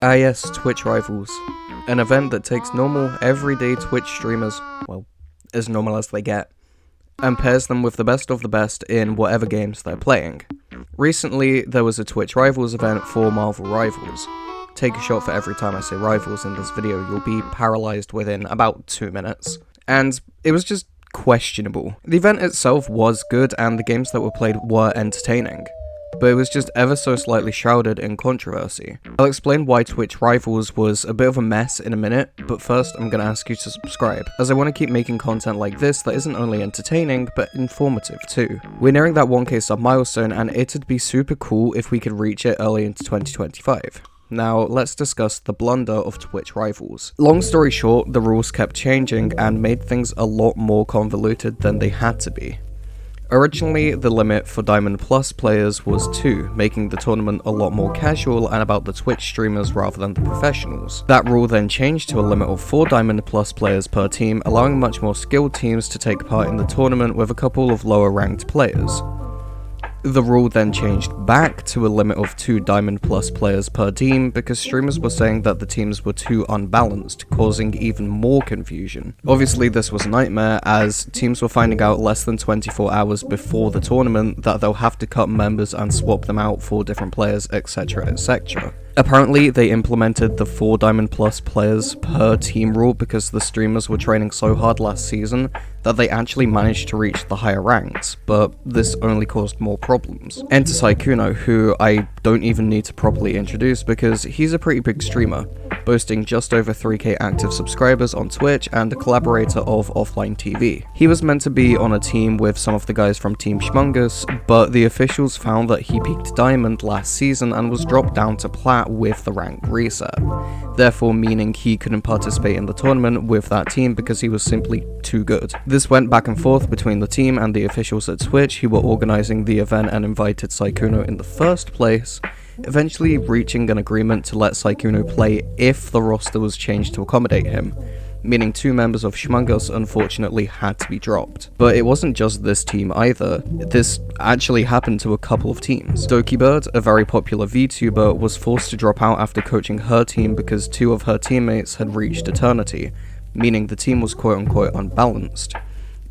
Ah yes, Twitch Rivals. An event that takes normal, everyday Twitch streamers, well, as normal as they get, and pairs them with the best of the best in whatever games they're playing. Recently, there was a Twitch Rivals event for Marvel Rivals. Take a shot for every time I say Rivals in this video, you'll be paralysed within about 2 minutes. And it was just questionable. The event itself was good and the games that were played were entertaining, but it was just ever so slightly shrouded in controversy. I'll explain why Twitch Rivals was a bit of a mess in a minute, but first I'm gonna ask you to subscribe, as I want to keep making content like this that isn't only entertaining, but informative too. We're nearing that 1k sub milestone and it'd be super cool if we could reach it early into 2025. Now, let's discuss the blunder of Twitch Rivals. Long story short, the rules kept changing and made things a lot more convoluted than they had to be. Originally, the limit for Diamond Plus players was 2, making the tournament a lot more casual and about the Twitch streamers rather than the professionals. That rule then changed to a limit of 4 Diamond Plus players per team, allowing much more skilled teams to take part in the tournament with a couple of lower ranked players. The rule then changed back to a limit of 2 Diamond Plus players per team because streamers were saying that the teams were too unbalanced, causing even more confusion. Obviously this was a nightmare, as teams were finding out less than 24 hours before the tournament that they'll have to cut members and swap them out for different players, etc, etc. Apparently, they implemented the 4 Diamond Plus players per team rule because the streamers were training so hard last season that they actually managed to reach the higher ranks, but this only caused more problems. Enter Sykkuno, who I don't even need to properly introduce because he's a pretty big streamer, boasting just over 3k active subscribers on Twitch and a collaborator of Offline TV. He was meant to be on a team with some of the guys from Team Emongg, but the officials found that he peaked Diamond last season and was dropped down to Plat with the rank reset, therefore meaning he couldn't participate in the tournament with that team because he was simply too good. This went back and forth between the team and the officials at Twitch who were organising the event and invited Sykkuno in the first place, eventually reaching an agreement to let Sykkuno play if the roster was changed to accommodate him, meaning 2 members of Emongg unfortunately had to be dropped. But it wasn't just this team either, this actually happened to a couple of teams. Dokibird, a very popular VTuber, was forced to drop out after coaching her team because 2 of her teammates had reached eternity, meaning the team was quote unquote unbalanced.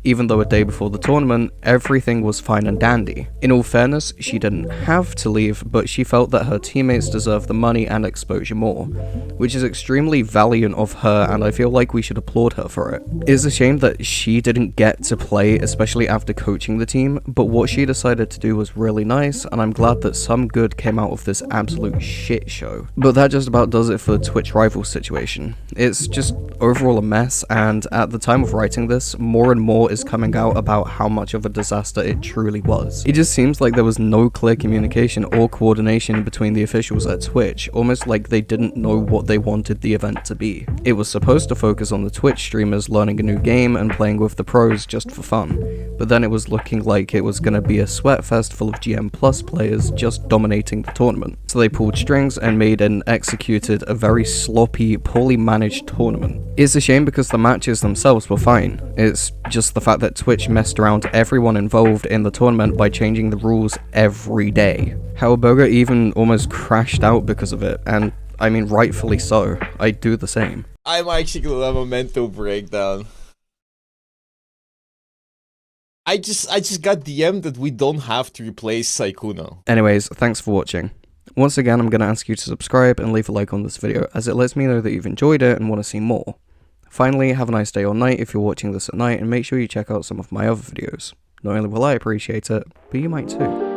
Even though a day before the tournament, everything was fine and dandy. In all fairness, she didn't have to leave, but she felt that her teammates deserved the money and exposure more, which is extremely valiant of her and I feel like we should applaud her for it. It's a shame that she didn't get to play, especially after coaching the team, but what she decided to do was really nice and I'm glad that some good came out of this absolute shit show. But that just about does it for the Twitch Rivals situation. It's just overall a mess, and at the time of writing this, more and more is coming out about how much of a disaster it truly was. It just seems like there was no clear communication or coordination between the officials at Twitch, almost like they didn't know what they wanted the event to be. It was supposed to focus on the Twitch streamers learning a new game and playing with the pros just for fun, but then it was looking like it was gonna be a sweatfest full of GM Plus players just dominating the tournament. So they pulled strings and made and executed a very sloppy, poorly managed tournament. It's a shame because the matches themselves were fine. It's just the fact that Twitch messed around everyone involved in the tournament by changing the rules every day. How Bogur even almost crashed out because of it, and I mean rightfully so. I'd do the same. I'm actually gonna have a mental breakdown. I just got DM'd that we don't have to replace Sykkuno. Anyways, thanks for watching. Once again, I'm going to ask you to subscribe and leave a like on this video, as it lets me know that you've enjoyed it and want to see more. Finally, have a nice day or night if you're watching this at night, and make sure you check out some of my other videos. Not only will I appreciate it, but you might too.